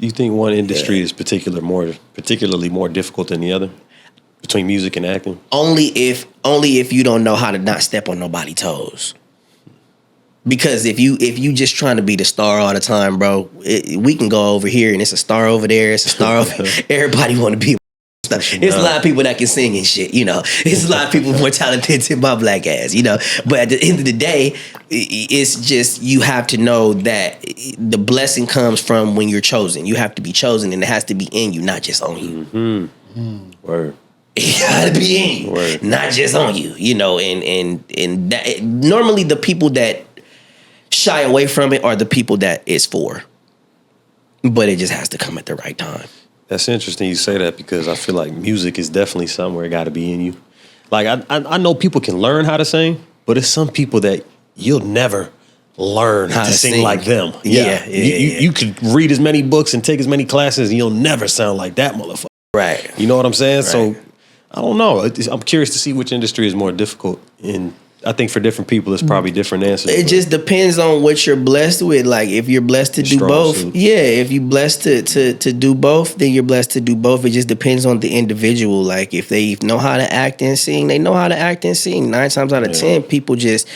Do you think one industry is particularly more difficult than the other between music and acting? Only if you don't know how to not step on nobody's toes. Because if you just trying to be the star all the time, bro, we can go over here and it's a star over there, it's a star over. Everybody want to be. It's a lot of people that can sing and shit, you know. It's a lot of people more talented than my black ass, you know. But at the end of the day, it's just you have to know that the blessing comes from when you're chosen. You have to be chosen, and it has to be in you, not just on you. Mm-hmm. Word. It gotta be in you, Word. Not just on you, you know. And that normally the people that shy away from it are the people that it's for. But it just has to come at the right time. That's interesting you say that because I feel like music is definitely somewhere it got to be in you. Like I know people can learn how to sing, but it's some people that you'll never learn how to sing like them. Yeah. You could read as many books and take as many classes, and you'll never sound like that motherfucker. Right. You know what I'm saying? Right. So I don't know. I'm curious to see which industry is more difficult. And I think for different people, it's probably different answers. It just depends on what you're blessed with. Like if you're blessed to do both, if you're blessed to do both, then you're blessed to do both. It just depends on the individual. Like if they know how to act and sing, they know how to act and sing. 9 times out of 10, people just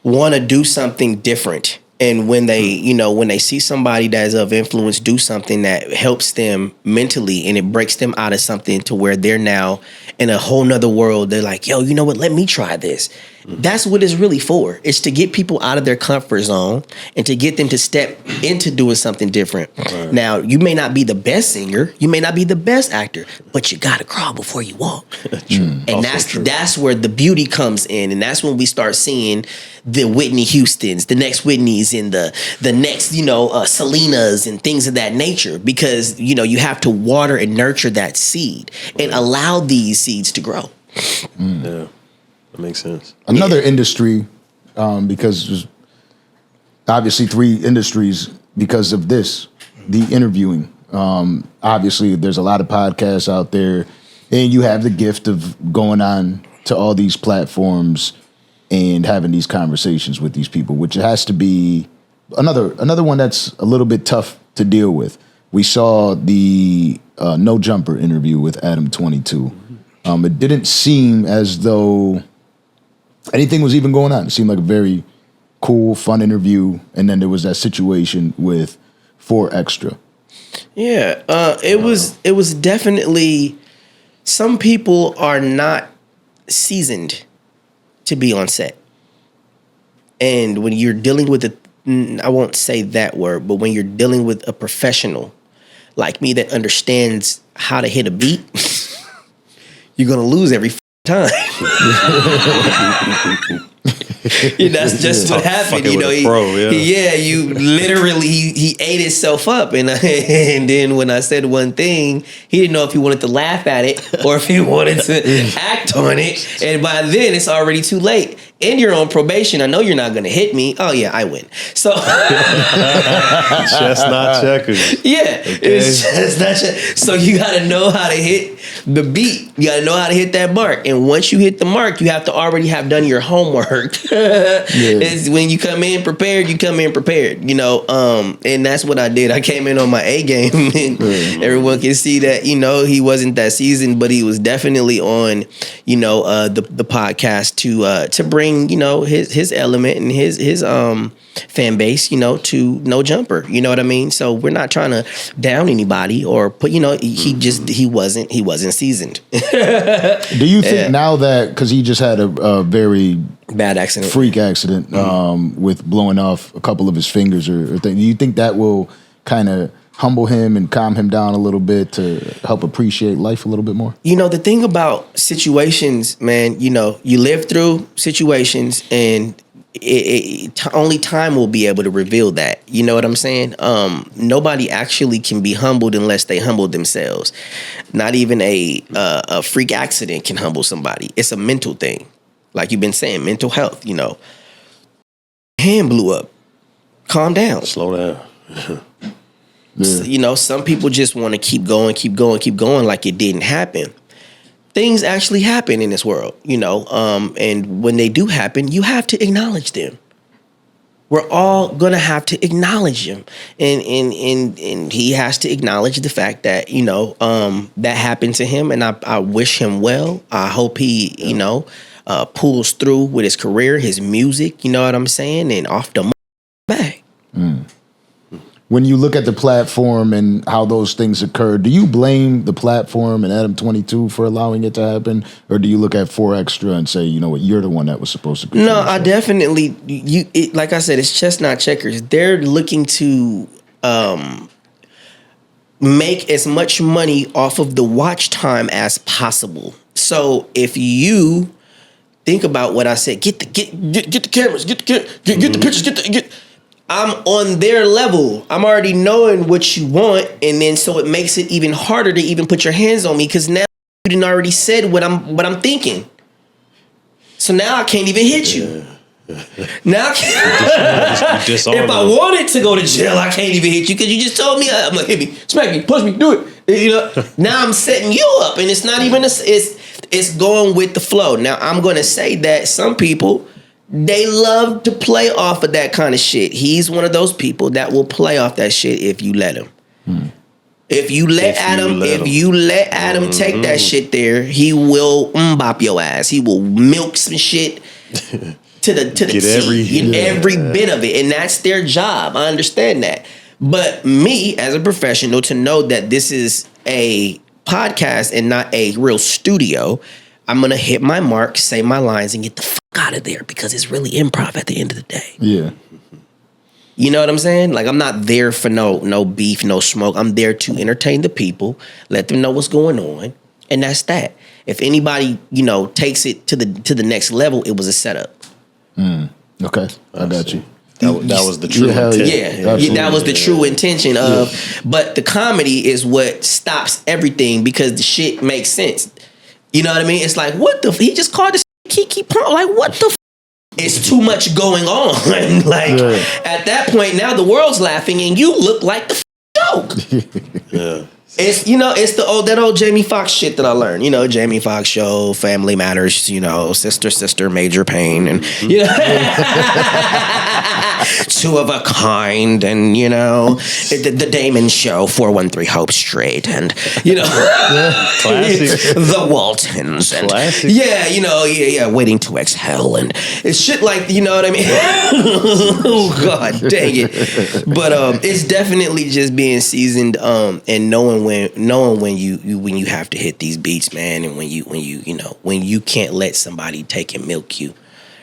want to do something different. And when they, when they see somebody that's of influence do something that helps them mentally and it breaks them out of something to where they're now in a whole nother world, they're like, yo, you know what? Let me try this. That's what it's really for. It's to get people out of their comfort zone and to get them to step into doing something different. Right. Now, you may not be the best singer, you may not be the best actor, but you gotta crawl before you walk. And that's where the beauty comes in, and that's when we start seeing the Whitney Houstons, the next Whitneys, and the next Selenas and things of that nature, because you have to water and nurture that seed and allow these seeds to grow. Yeah. That makes sense. Another industry, because there's obviously 3 industries because of this, the interviewing. Obviously, there's a lot of podcasts out there, and you have the gift of going on to all these platforms and having these conversations with these people, which has to be another one that's a little bit tough to deal with. We saw the No Jumper interview with Adam 22. It didn't seem as though anything was even going on. It seemed like a very cool, fun interview. And then there was that situation with 4 Extra. Yeah, it was definitely, some people are not seasoned to be on set. And when you're dealing with I won't say that word, but when you're dealing with a professional like me that understands how to hit a beat, you're going to lose every time. That's just what happened. You literally he ate himself up, and then when I said one thing, he didn't know if he wanted to laugh at it or if he wanted to act on it. And by then, it's already too late. And you're on probation. I know you're not going to hit me. Oh yeah, I win. So chestnut checkers. Yeah, okay. It's chestnut checkers. So you got to know how to hit the beat. You got to know how to hit that mark. And once you hit the mark, you have to already have done your homework. It's when you come in prepared, and that's what I did. I came in on my A game, and everyone can see that, he wasn't that seasoned, but he was definitely on, the podcast to bring, his element and his fan base, to No Jumper. You know what I mean? So we're not trying to down anybody or put, he wasn't seasoned. Do you think now that, because he just had a very bad accident, freak accident, with blowing off a couple of his fingers or things, do you think that will kind of humble him and calm him down a little bit to help appreciate life a little bit more? The thing about situations, man, you live through situations, and only time will be able to reveal that. You know what I'm saying? Nobody actually can be humbled unless they humble themselves. Not even a freak accident can humble somebody. It's a mental thing. Like you've been saying, mental health, Hand blew up. Calm down. Slow down. Yeah. Some people just want to keep going like it didn't happen. Things actually happen in this world, and when they do happen, you have to acknowledge them. we're all gonna have to acknowledge him, and he has to acknowledge the fact that that happened to him, and I wish him well. I hope he pulls through with his career, his music. You know what I'm saying, and off the back. When you look at the platform and how those things occurred, do you blame the platform and Adam 22 for allowing it to happen? Or do you look at 4Extra and say, you know what, you're the one that was supposed to No, I definitely, like I said, it's chestnut checkers. They're looking to make as much money off of the watch time as possible. So if you think about what I said, get the cameras, get the pictures, I'm on their level. I'm already knowing what you want, and then so it makes it even harder to even put your hands on me because now you didn't already said what I'm thinking. So now I can't even hit you. Now if I wanted to go to jail, I can't even hit you because you just told me. I'm like, hit me, smack me, push me, do it. Now I'm setting you up, and it's not even it's going with the flow. Now I'm gonna say that some people, they love to play off of that kind of shit. He's one of those people that will play off that shit if you let him. If you let Adam take that shit there, he will bop your ass. He will milk some shit to the every bit of it, and that's their job. I understand that, but me as a professional to know that this is a podcast and not a real studio, I'm gonna hit my mark, say my lines, and get the fuck out of there because it's really improv at the end of the day. Yeah. You know what I'm saying? Like, I'm not there for no beef, no smoke. I'm there to entertain the people, let them know what's going on, and that's that. If anybody, takes it to the next level, it was a setup. Okay, I got you. That was the true intention. Yeah, that was the true intention of. Yeah. But the comedy is what stops everything because the shit makes sense. You know what I mean? It's like, what the? He just called this Kiki Pump. Like, what the? It's too much going on. Like, at that point, now the world's laughing and you look like the joke. Yeah. It's that old Jamie Foxx shit that I learned. Jamie Foxx show, Family Matters, sister, major pain, and two of a kind, and the Damon show, 413 Hope Street, and classic. The Waltons, and classic. Waiting to exhale, and it's shit like what I mean. Oh God, dang it! But it's definitely just being seasoned and knowing when you have to hit these beats, man, and when you can't let somebody take and milk you.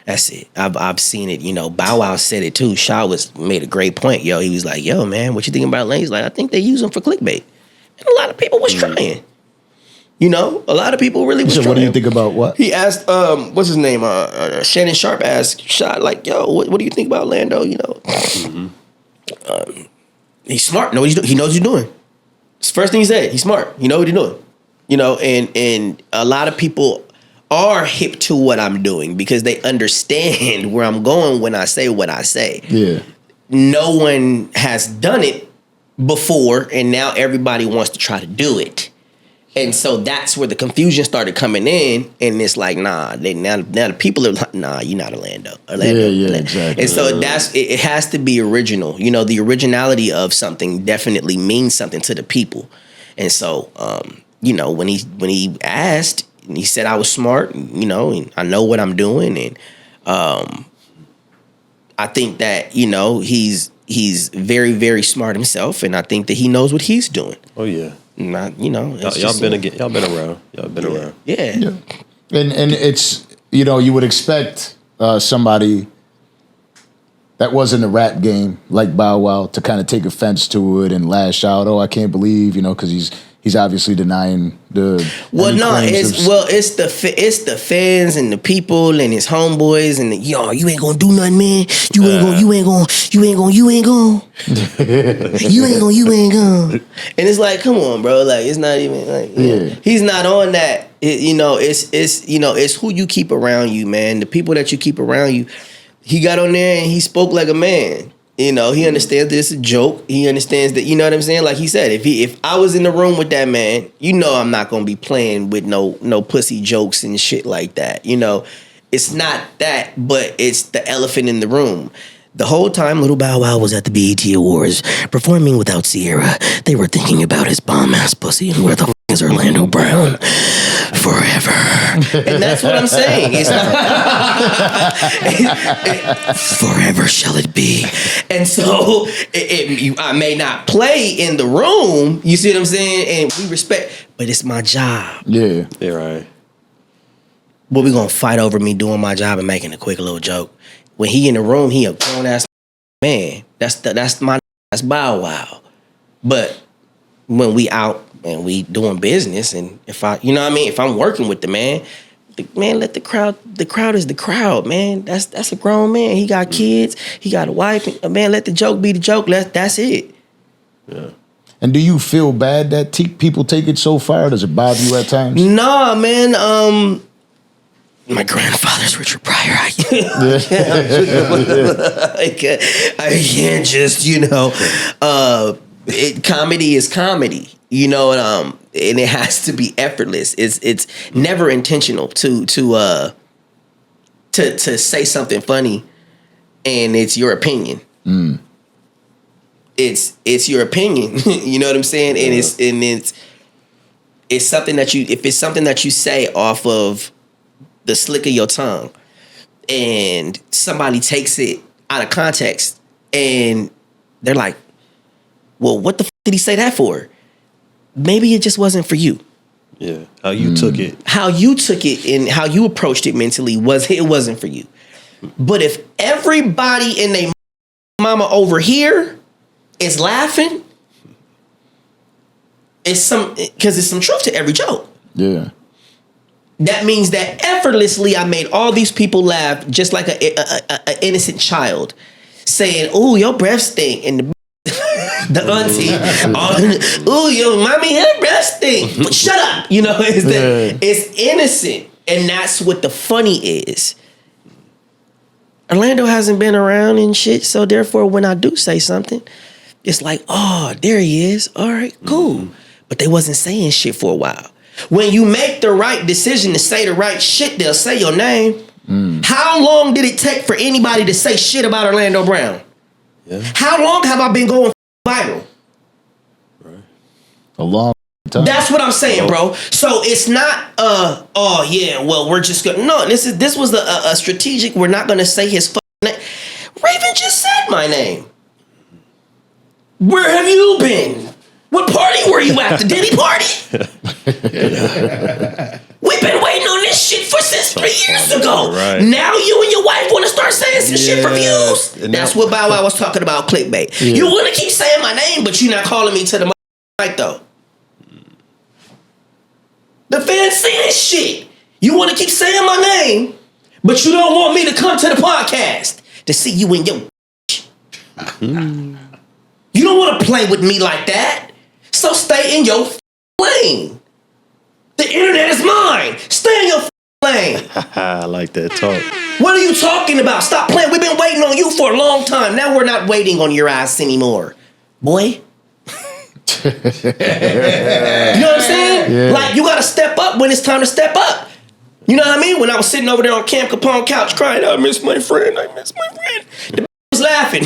That's it. I've seen it. Bow Wow said it too. Shaw made a great point. He was like, "Yo, man, what you think about Lane?" He's like, "I think they use him for clickbait," and a lot of people was trying. A lot of people really was trying. What do you think about what? He asked, what's his name? Shannon Sharp asked Shaw, like, "Yo, what do you think about Lando?" He's smart. No, he knows what he's doing. It's the first thing he said. He's smart. You know what he's doing. And a lot of people are hip to what I'm doing because they understand where I'm going when I say what I say. Yeah. No one has done it before, and now everybody wants to try to do it. And so that's where the confusion started coming in, and it's like, nah. Now the people are like, nah, you're not Orlando. Yeah, exactly. And so it has to be original. The originality of something definitely means something to the people. And so, when he asked, and he said I was smart, and I know what I'm doing, and I think that he's very, very smart himself, and I think that he knows what he's doing. Oh yeah. Not, y'all been around. Yeah. And it's, you would expect somebody that wasn't a rap game like Bow Wow to kind of take offense to it and lash out. Oh, I can't believe, because he's obviously denying the. Well, no, it's the fans and the people and his homeboys and you ain't gonna do nothing, man. You ain't gonna. And it's like, come on, bro. Like, it's not even like he's not on that. It's who you keep around you, man. The people that you keep around you. He got on there and he spoke like a man. He understands that it's a joke. He understands that, you know what I'm saying? Like he said, if I was in the room with that man, I'm not gonna be playing with no pussy jokes and shit like that. It's not that, but it's the elephant in the room. The whole time Little Bow Wow was at the BET Awards performing without Sierra, they were thinking about his bomb-ass pussy and where the f*** is Orlando Brown forever. And that's what I'm saying. It's forever shall it be. And so I may not play in the room, you see what I'm saying? And we respect, but it's my job. Yeah. Yeah, right. But we gonna fight over me doing my job and making a quick little joke. When he in the room, he a grown ass man. That's Bow Wow. But when we out and we doing business, and if I, you know what I mean, if I'm working with the man, let the crowd is the crowd, man. That's a grown man. He got kids, he got a wife. Man, let the joke be the joke. That's it. Yeah. And do you feel bad that people take it so far? Does it bother you at times? Nah, man. My grandfather's Richard Pryor. I can't just, comedy is comedy, and it has to be effortless. It's never intentional to say something funny, and it's your opinion. Mm. It's your opinion. You know what I'm saying? Yeah. And it's something that if it's something that you say off of the slick of your tongue, and somebody takes it out of context, and they're like, well, what the f*** did he say that for? Maybe it just wasn't for you. Yeah, how you took it. How you took it and how you approached it mentally wasn't for you. But if everybody and they mama over here is laughing, because it's some truth to every joke. Yeah. That means that effortlessly I made all these people laugh just like a innocent child saying, "Ooh, your breath stink," and the auntie, "Ooh, your mommy, her breath stink." But shut up, it's innocent, and that's what the funny is. Orlando hasn't been around and shit, so therefore when I do say something, it's like, oh, there he is. All right, cool. Mm-hmm. But they wasn't saying shit for a while. When you make the right decision to say the right shit, they'll say your name. Mm. How long did it take for anybody to say shit about Orlando Brown? Yeah. How long have I been going viral? Right. A long time. That's what I'm saying, bro. So it's not, we're just gonna. No, this was a strategic. We're not gonna say his fucking name. Raven just said my name. Where have you been? What party were you at? The Diddy party? We've been waiting on this shit since 3 years ago. Right. Now you and your wife want to start saying some shit for views? That's what Bow Wow was talking about, clickbait. Yeah. You want to keep saying my name, but you're not calling me to the mic, though. The fans see this shit. You want to keep saying my name, but you don't want me to come to the podcast to see you in your You don't want to play with me like that. So stay in your lane. The internet is mine. Stay in your lane. I like that talk. What are you talking about? Stop playing. We've been waiting on you for a long time. Now we're not waiting on your ass anymore. Boy. You know what I'm saying? Yeah. Like, you got to step up when it's time to step up. You know what I mean? When I was sitting over there on Cam Capone couch crying, I miss my friend. The was laughing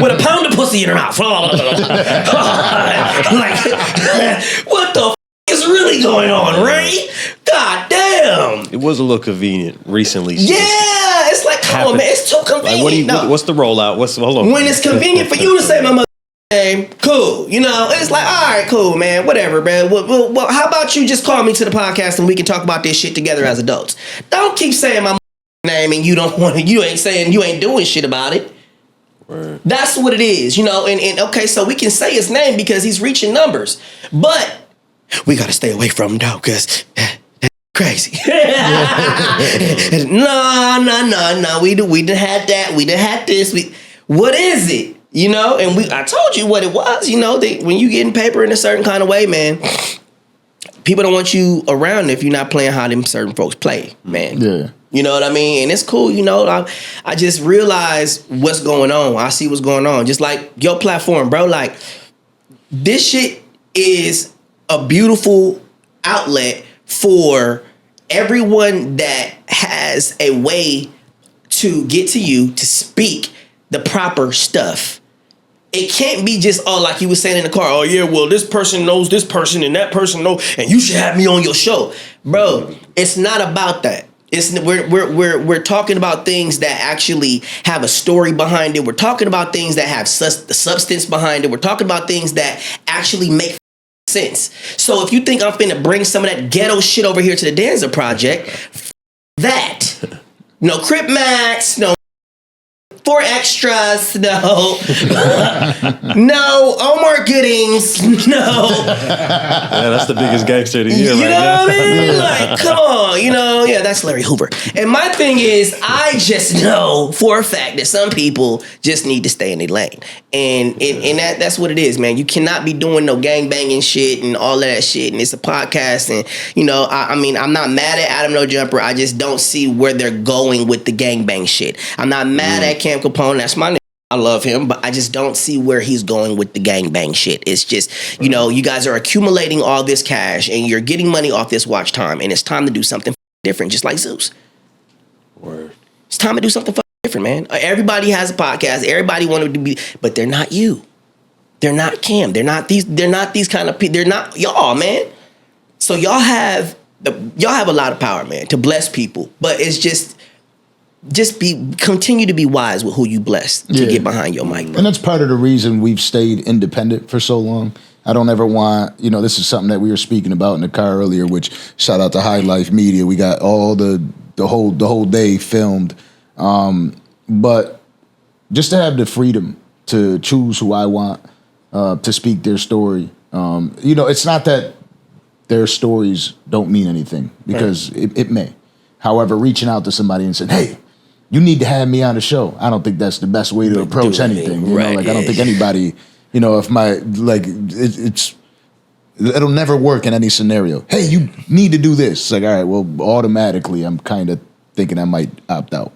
with a pound of pussy in her mouth. Like, what the is really going on, right? God damn. It was a little convenient recently. Yeah, it's like, come on, man, it's too convenient. Like, what's the rollout? Hold on. When it's convenient for you to say my mother's name, cool. It's like, all right, cool, man, whatever, man. Well, how about you just call me to the podcast and we can talk about this shit together as adults? Don't keep saying my name and you ain't saying, you ain't doing shit about it. Right. That's what it is, and okay, so we can say his name because he's reaching numbers, but we gotta stay away from him though, because that's crazy. No, we done had that, we done had this, what is it? And I told you what it was, when you getting paper in a certain kind of way, man, people don't want you around if you're not playing how them certain folks play, man. Yeah. You know what I mean? And it's cool, I just realize what's going on. I see what's going on. Just like your platform, bro. Like, this shit is a beautiful outlet for everyone that has a way to get to you to speak the proper stuff. It can't be just, like you were saying in the car, oh yeah, well, this person knows this person and that person knows, and you should have me on your show. Bro, it's not about that. We're talking about things that actually have a story behind it. We're talking about things that have substance behind it. We're talking about things that actually make sense. So if you think I'm finna bring some of that ghetto shit over here to the Danza Project, that. No Crip Max, no 4 extras, no. No Omar Goodings, no. Yeah, that's the biggest gangster of the year right now. You know what I mean? Like, come on, yeah, that's Larry Hoover. And my thing is, I just know for a fact that some people just need to stay in their lane. And that's what it is, man. You cannot be doing no gangbanging shit and all of that shit. And it's a podcast. And, I mean, I'm not mad at Adam No Jumper. I just don't see where they're going with the gangbang shit. I'm not mad at Cam Capone. That's my name. I love him, but I just don't see where he's going with the gangbang shit. It's just, you guys are accumulating all this cash and you're getting money off this watch time, and it's time to do something different, just like Zeus. Word. It's time to do something different, man. Everybody has a podcast. Everybody wanted to be, but they're not you. They're not Cam. They're not these kind of people. They're not y'all, man. So y'all have a lot of power, man, to bless people. But it's just continue to be wise with who you bless to get behind your mic, bro. And that's part of the reason we've stayed independent for so long. I don't ever want, this is something that we were speaking about in the car earlier, which shout out to High Life Media. We got all the whole day filmed. But just to have the freedom to choose who I want to speak their story. It's not that their stories don't mean anything, because it may. However, reaching out to somebody and saying, hey, you need to have me on the show, I don't think that's the best way to approach anything. I don't think anybody, it'll never work in any scenario. Hey, you need to do this. It's like, all right, well, automatically I'm kind of thinking I might opt out.